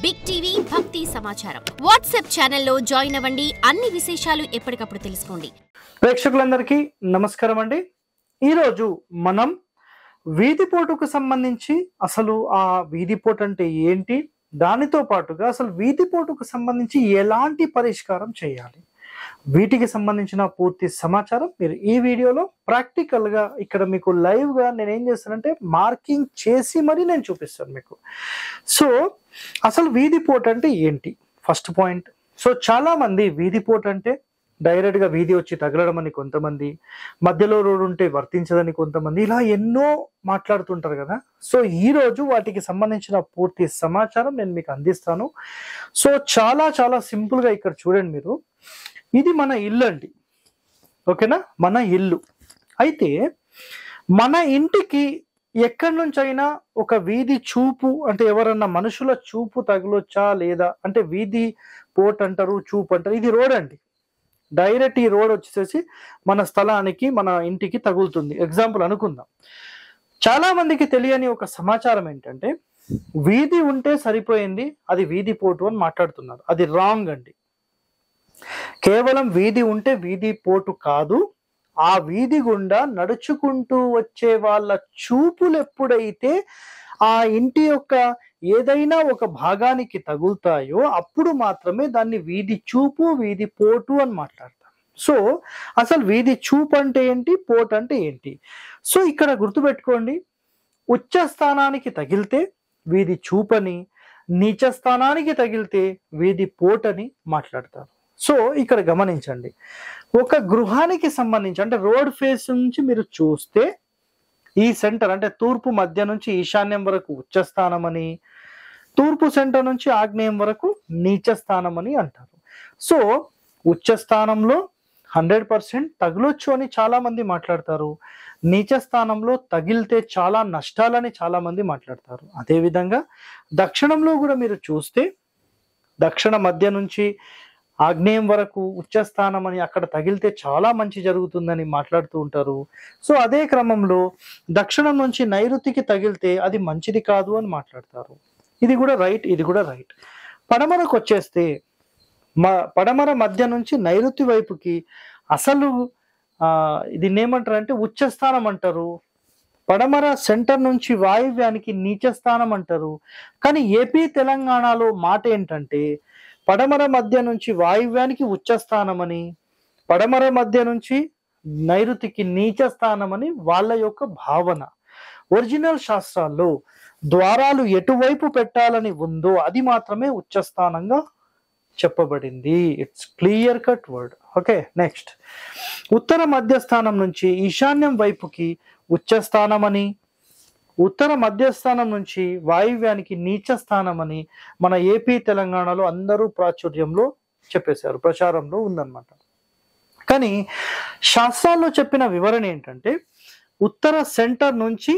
Big TV భక్తి సమాచారం WhatsApp ఛానల్లో జాయిన్ అవ్వండి. అన్ని విశేషాలు ఎప్పటికప్పుడు తెలుసుకోండి. ప్రేక్షకులందరికీ నమస్కారం అండి. ఈరోజు మనం వీధిపోటుకు సంబంధించి అసలు ఆ వీధిపోటు అంటే ఏంటి, దానితో పాటుగా అసలు వీధిపోటుకు సంబంధించి ఎలాంటి పరిష్కారం చేయాలి, వీటికి సంబంధించిన పూర్తి సమాచారం మీరు ఈ వీడియోలో ప్రాక్టికల్ గా ఇక్కడ మీకు లైవ్ గా నేను ఏం చేస్తానంటే మార్కింగ్ చేసి మరి నేను చూపిస్తాను మీకు. సో అసలు వీధిపోటు అంటే ఏంటి ఫస్ట్ పాయింట్. సో చాలా మంది వీధిపోటు అంటే డైరెక్ట్ గా వీధి వచ్చి తగలడం అని కొంతమంది, మధ్యలో రోడ్డు ఉంటే వర్తించదని కొంతమంది, ఇలా ఎన్నో మాట్లాడుతుంటారు కదా. సో ఈ రోజు వాటికి సంబంధించిన పూర్తి సమాచారం నేను మీకు అందిస్తాను. సో చాలా చాలా సింపుల్ గా ఇక్కడ చూడండి మీరు, ఇది మన ఇల్లు అండి, ఓకేనా, మన ఇల్లు. అయితే మన ఇంటికి ఎక్కడి నుంచి అయినా ఒక వీధి చూపు అంటే ఎవరన్నా మనుషుల చూపు తగలొచ్చా లేదా అంటే వీధి పోట్ అంటారు, చూపు అంటారు. ఇది రోడ్ అండి, డైరెక్ట్ ఈ రోడ్ వచ్చేసేసి మన స్థలానికి మన ఇంటికి తగులుతుంది. ఎగ్జాంపుల్ అనుకుందాం. చాలా మందికి తెలియని ఒక సమాచారం ఏంటంటే వీధి ఉంటే సరిపోయింది, అది వీధి పోటు అని మాట్లాడుతున్నారు. అది రాంగ్ అండి. కేవలం వీధి ఉంటే వీధి పోటు కాదు, ఆ వీధి గుండా నడుచుకుంటూ వచ్చే వాళ్ళ చూపులు ఎప్పుడైతే ఆ ఇంటి యొక్క ఏదైనా ఒక భాగానికి తగులుతాయో అప్పుడు మాత్రమే దాన్ని వీధి చూపు వీధి పోటు అని మాట్లాడతాం. సో అసలు వీధి చూపు అంటే ఏంటి, పోటు అంటే ఏంటి? సో ఇక్కడ గుర్తుపెట్టుకోండి, ఉచ్చ స్థానానికి తగిలితే వీధి చూపని, నీచ స్థానానికి తగిలితే వీధి పోటని మాట్లాడతారు. సో ఇక్కడ గమనించండి, ఒక గృహానికి సంబంధించి అంటే రోడ్ ఫేస్ నుంచి మీరు చూస్తే ఈ సెంటర్ అంటే తూర్పు మధ్య నుంచి ఈశాన్యం వరకు ఉచ్చ స్థానం అని, తూర్పు సెంటర్ నుంచి ఆగ్నేయం వరకు నీచ స్థానం అని అంటారు. సో ఉచ్చ స్థానంలో 100% తగిలొచ్చు అని చాలా మంది మాట్లాడతారు, నీచ స్థానంలో తగిలితే చాలా నష్టాలని చాలా మంది మాట్లాడతారు. అదేవిధంగా దక్షిణంలో కూడా మీరు చూస్తే దక్షిణ మధ్య నుంచి ఆగ్నేయం వరకు ఉచ్చ స్థానం అని, అక్కడ తగిలితే చాలా మంచి జరుగుతుందని మాట్లాడుతూ ఉంటారు. సో అదే క్రమంలో దక్షిణం నుంచి నైరుతికి తగిలితే అది మంచిది కాదు అని మాట్లాడతారు. ఇది కూడా రైట్, ఇది కూడా రైట్. పడమరకు వచ్చేస్తే పడమర మధ్య నుంచి నైరుతి వైపుకి అసలు దీన్ని ఏమంటారు అంటే ఉచ్చ స్థానం అంటారు. పడమర సెంటర్ నుంచి వాయువ్యానికి నీచ స్థానం అంటారు. కానీ ఏపీ తెలంగాణలో మాట ఏంటంటే పడమర మధ్య నుంచి వాయువ్యానికి ఉచ్చ స్థానం అని, పడమర మధ్య నుంచి నైరుతికి నీచ స్థానం అని వాళ్ళ యొక్క భావన. ఒరిజినల్ శాస్త్రాల్లో ద్వారాలు ఎటువైపు పెట్టాలని ఉందో అది మాత్రమే ఉచ్చ స్థానంగా చెప్పబడింది. It's clear cut word. Okay, next. ఉత్తర మధ్యస్థానం నుంచి ఈశాన్యం వైపుకి ఉచ్చ స్థానం అని, ఉత్తర మధ్యస్థానం నుంచి వాయువ్యానికి నీచ స్థానం అని మన ఏపీ తెలంగాణలో అందరూ ప్రాచుర్యంలో చెప్పేశారు, ప్రచారంలో ఉందన్నమాట. కానీ శాస్త్రాల్లో చెప్పిన వివరణ ఏంటంటే ఉత్తర సెంటర్ నుంచి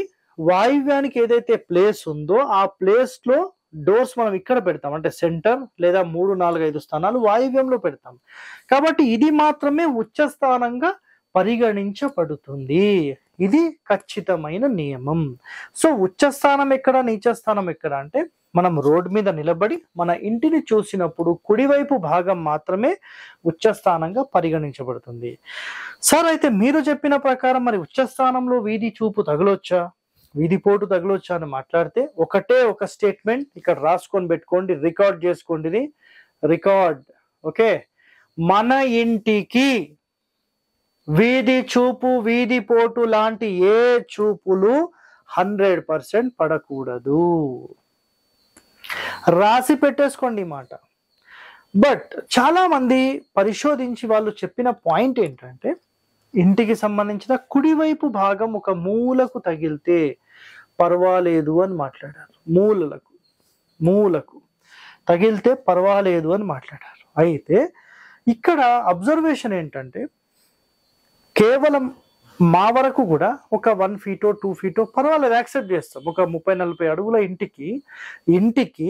వాయువ్యానికి ఏదైతే ప్లేస్ ఉందో ఆ ప్లేస్ లో డోర్స్ మనం ఇక్కడ పెడతాం, అంటే సెంటర్ లేదా 3, 4, 5 స్థానాలు వాయువ్యంలో పెడతాం. కాబట్టి ఇది మాత్రమే ఉచ్చ స్థానంగా పరిగణించబడుతుంది. ఇది ఖచ్చితమైన నియమం. సో ఉచ్చ స్థానం ఎక్కడ, నీచ స్థానం ఎక్కడ అంటే మనం రోడ్ మీద నిలబడి మన ఇంటిని చూసినప్పుడు కుడివైపు భాగం మాత్రమే ఉచ్చ స్థానంగా పరిగణించబడుతుంది. సార్ అయితే మీరు చెప్పిన ప్రకారం మరి ఉచ్చ స్థానంలో వీధి చూపు తగలొచ్చా, వీధి పోటు తగలొచ్చా అని మాట్లాడితే ఒకటే ఒక స్టేట్మెంట్ ఇక్కడ రాసుకొని పెట్టుకోండి, రికార్డ్ చేసుకోండి. ఇది రికార్డ్. ఓకే, మన ఇంటికి వీధి చూపు వీధి పోటు లాంటి ఏ చూపులు 100% పడకూడదు. రాసి పెట్టేసుకోండి ఈ మాట. బట్ చాలా మంది పరిశోధించి వాళ్ళు చెప్పిన పాయింట్ ఏంటంటే ఇంటికి సంబంధించిన కుడివైపు భాగం ఒక మూలకు తగిలితే పర్వాలేదు అని మాట్లాడారు. మూలకు తగిలితే పర్వాలేదు అని మాట్లాడారు. అయితే ఇక్కడ అబ్జర్వేషన్ ఏంటంటే కేవలం మా వరకు కూడా ఒక 1 feet 2 feet పర్వాలేదు, యాక్సెప్ట్ చేస్తాం. ఒక 30-40 అడుగుల ఇంటికి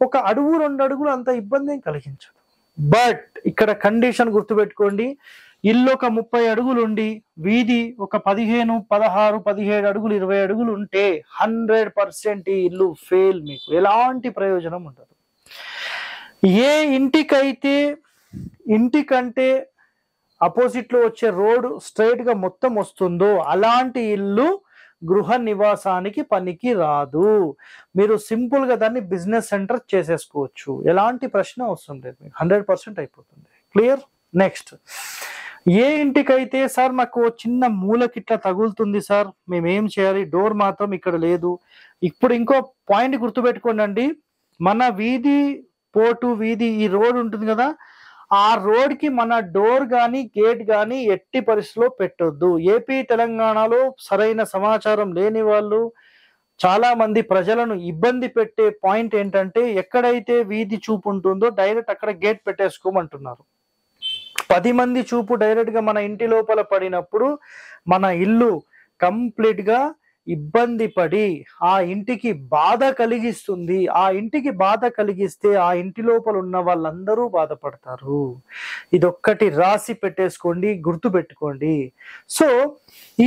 ఒక అడుగు 2 అడుగులు అంత ఇబ్బంది ఏం కలిగించదు. బట్ ఇక్కడ కండిషన్ గుర్తుపెట్టుకోండి, ఇల్లు ఒక 30 అడుగులు ఉండి వీధి ఒక 15, 16, 17 అడుగులు 20 అడుగులు ఉంటే 100% ఈ ఇల్లు ఫెయిల్, మీకు ఎలాంటి ప్రయోజనం ఉండదు. ఏ ఇంటికంటే అపోజిట్ లో వచ్చే రోడ్ స్ట్రైట్ గా మొత్తం వస్తుందో అలాంటి ఇల్లు గృహ నివాసానికి పనికి రాదు. మీరు సింపుల్ గా దాన్ని బిజినెస్ సెంటర్ చేసేసుకోవచ్చు. ఎలాంటి ప్రశ్న అవసరం లేదు, మీకు 100% అయిపోతుంది. క్లియర్? నెక్స్ట్, ఏ ఇంటికైతే సార్ మాకు చిన్న మూలకి ఇట్లా తగులుతుంది సార్, మేమేం చేయాలి, డోర్ మాత్రం ఇక్కడ లేదు. ఇప్పుడు ఇంకో పాయింట్ గుర్తుపెట్టుకోండి, మన వీధి పోటు వీధి ఈ రోడ్ ఉంటుంది కదా, ఆ రోడ్ కి మన డోర్ గాని గేట్ గాని ఎట్టి పరిస్థితిలో పెట్టొద్దు. ఏపీ తెలంగాణలో సరైన సమాచారం లేని వాళ్ళు చాలా మంది ప్రజలను ఇబ్బంది పెట్టే పాయింట్ ఏంటంటే, ఎక్కడైతే వీధి చూపు ఉంటుందో డైరెక్ట్ అక్కడ గేట్ పెట్టేసుకోమంటున్నారు. 10 మంది చూపు డైరెక్ట్ గా మన ఇంటి లోపల పడినప్పుడు మన ఇల్లు కంప్లీట్ గా ఇబ్బంది పడి ఆ ఇంటికి బాధ కలిగిస్తుంది. ఆ ఇంటికి బాధ కలిగిస్తే ఆ ఇంటి లోపల ఉన్న వాళ్ళందరూ బాధపడతారు. ఇదొక్కటి రాసి పెట్టేసుకోండి, గుర్తు పెట్టుకోండి. సో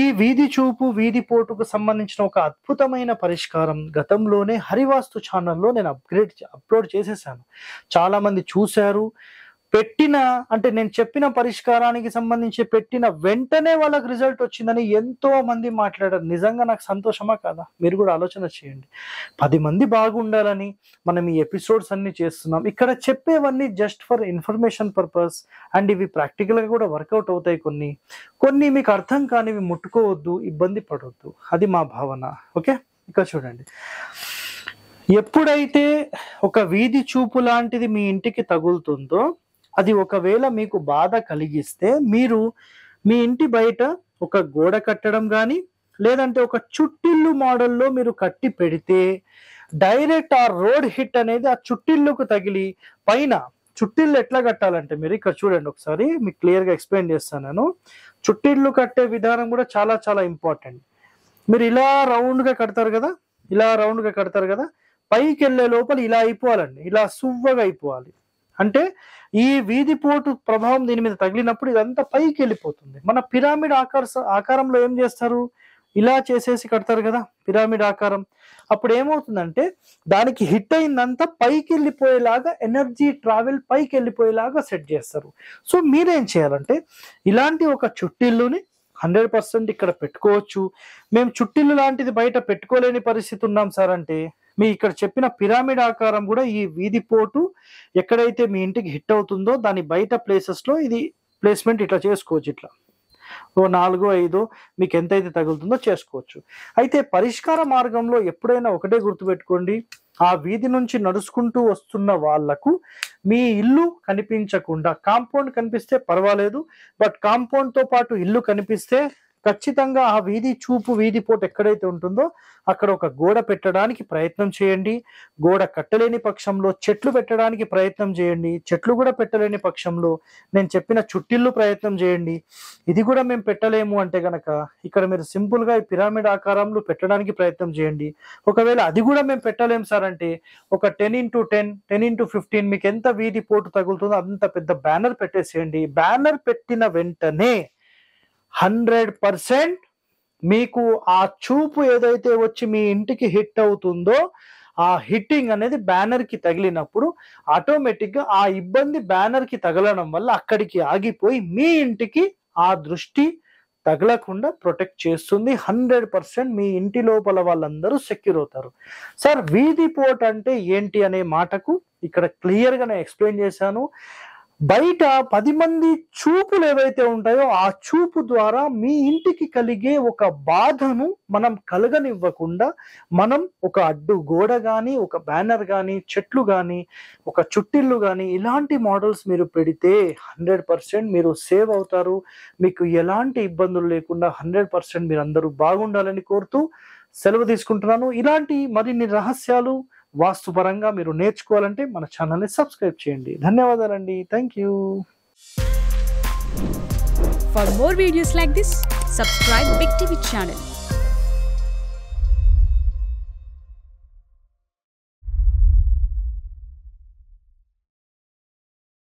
ఈ వీధి చూపు వీధి పోటుకు సంబంధించిన ఒక అద్భుతమైన పరిష్కారం గతంలోనే హరివాస్తు ఛానల్లో నేను అప్లోడ్ చేసేసాను. చాలా మంది చూశారు. అంటే నేను చెప్పిన పరిష్కారానికి సంబంధించి పెట్టిన వెంటనే వాళ్ళకి రిజల్ట్ వచ్చిందని ఎంతో మంది మాట్లాడారు. నిజంగా నాకు సంతోషమా కాదా? మీరు కూడా ఆలోచన చేయండి. 10 మంది బాగుండాలని మనం ఈ ఎపిసోడ్స్ అన్ని చేస్తున్నాం. ఇక్కడ చెప్పేవన్నీ just for information purpose, and ఇవి ప్రాక్టికల్ గా కూడా వర్కౌట్ అవుతాయి. కొన్ని మీకు అర్థం కానివి ముట్టుకోవద్దు, ఇబ్బంది పడవద్దు, అది మా భావన. ఓకే, ఇక్కడ చూడండి, ఎప్పుడైతే ఒక వీధి చూపు లాంటిది మీ ఇంటికి తగులుతుందో, అది ఒకవేళ మీకు బాధ కలిగిస్తే మీరు మీ ఇంటి బయట ఒక గోడ కట్టడం కానీ లేదంటే ఒక చుట్టిల్లు మోడల్లో మీరు కట్టి పెడితే డైరెక్ట్ ఆ రోడ్ హిట్ అనేది ఆ చుట్టిల్లుకు తగిలి పైన చుట్టిల్లు ఎట్లా కట్టాలంటే మీరు ఇక్కడ చూడండి, ఒకసారి మీకు క్లియర్గా ఎక్స్ప్లెయిన్ చేస్తాను నేను. చుట్టిల్లు కట్టే విధానం కూడా చాలా చాలా ఇంపార్టెంట్. మీరు ఇలా రౌండ్గా కడతారు కదా, పైకి వెళ్ళే లోపల ఇలా అయిపోవాలండి, ఇలా సువ్వగా అయిపోవాలి. అంటే ఈ వీధి పోటు ప్రభావం దీని మీద తగిలినప్పుడు ఇదంతా పైకి వెళ్ళిపోతుంది. మన పిరమిడ్ ఆకారంలో ఏం చేస్తారు, ఇలా చేసేసి కడతారు కదా పిరమిడ్ ఆకారం. అప్పుడు ఏమవుతుందంటే దానికి హిట్ అయిందంతా పైకి వెళ్ళిపోయేలాగా, ఎనర్జీ ట్రావెల్ పైకి వెళ్ళిపోయేలాగా సెట్ చేస్తారు. సో మీరేం చేయాలంటే ఇలాంటి ఒక చుట్టిల్లుని 100% ఇక్కడ పెట్టుకోవచ్చు. మేము చుట్టిల్లు లాంటిది బయట పెట్టుకోలేని పరిస్థితి ఉన్నాం సార్ అంటే, మీ ఇక్కడ చెప్పిన పిరమిడ్ ఆకారం కూడా ఈ వీధి పోటు ఎక్కడైతే మీ ఇంటికి హిట్ అవుతుందో దాని బయట ప్లేసెస్ లో ఇది ప్లేస్మెంట్ ఇట్లా చేసుకోవచ్చు. ఇట్లా 4-5 మీకు ఎంతైతే తగులుతుందో చేసుకోవచ్చు. అయితే పరిష్కార మార్గంలో ఎప్పుడైనా ఒకటే గుర్తుపెట్టుకోండి, ఆ వీధి నుంచి నడుచుకుంటూ వస్తున్న వాళ్లకు మీ ఇల్లు కనిపించకుండా, కాంపౌండ్ కనిపిస్తే పర్వాలేదు, బట్ కాంపౌండ్ తో పాటు ఇల్లు కనిపిస్తే ఖచ్చితంగా ఆ వీధి చూపు వీధి పోటు ఎక్కడైతే ఉంటుందో అక్కడ ఒక గోడ పెట్టడానికి ప్రయత్నం చేయండి. గోడ కట్టలేని పక్షంలో చెట్లు పెట్టడానికి ప్రయత్నం చేయండి. చెట్లు కూడా పెట్టలేని పక్షంలో నేను చెప్పిన చుట్టిల్లు ప్రయత్నం చేయండి. ఇది కూడా మేము పెట్టలేము అంటే గనక ఇక్కడ మీరు సింపుల్ గా ఈ పిరమిడ్ ఆకారంలో పెట్టడానికి ప్రయత్నం చేయండి. ఒకవేళ అది కూడా మేము పెట్టలేం సార్ అంటే ఒక 10x10, 10x15 మీకు ఎంత వీధి పోటు తగులుతుందో అంత పెద్ద బ్యానర్ పెట్టేసేయండి. బ్యానర్ పెట్టిన వెంటనే 100% మీకు ఆ చూపు ఏదైతే వచ్చి మీ ఇంటికి హిట్ అవుతుందో ఆ హిట్టింగ్ అనేది బ్యానర్ కి తగిలినప్పుడు ఆటోమేటిక్ గా ఆ ఇబ్బంది బ్యానర్ కి తగలడం వల్ల అక్కడికి ఆగిపోయి మీ ఇంటికి ఆ దృష్టి తగలకుండా ప్రొటెక్ట్ చేస్తుంది. 100% మీ ఇంటి లోపల వాళ్ళందరూ సెక్యూర్ అవుతారు. సార్ వీధి పోట్ అంటే ఏంటి అనే మాటకు ఇక్కడ క్లియర్ గా నేను ఎక్స్ప్లెయిన్ చేశాను. బయట 10 మంది చూపులు ఏవైతే ఉంటాయో ఆ చూపు ద్వారా మీ ఇంటికి కలిగే ఒక బాధను మనం కలగనివ్వకుండా మనం ఒక అడ్డు గోడ కానీ, ఒక బ్యానర్ కానీ, చెట్లు కానీ, ఒక చుట్టిల్లు కానీ ఇలాంటి మోడల్స్ మీరు పెడితే 100% మీరు సేవ్ అవుతారు. మీకు ఎలాంటి ఇబ్బందులు లేకుండా 100% మీరు అందరూ బాగుండాలని కోరుతూ సెలవు తీసుకుంటున్నాను. ఇలాంటి మరిన్ని రహస్యాలు వాస్తుపరంగా మీరు నేర్చుకోవాలంటే మన ఛానల్ని సబ్స్క్రైబ్ చేయండి. ధన్యవాదాలండి. Thank you. For more videos like this, subscribe Big TV channel.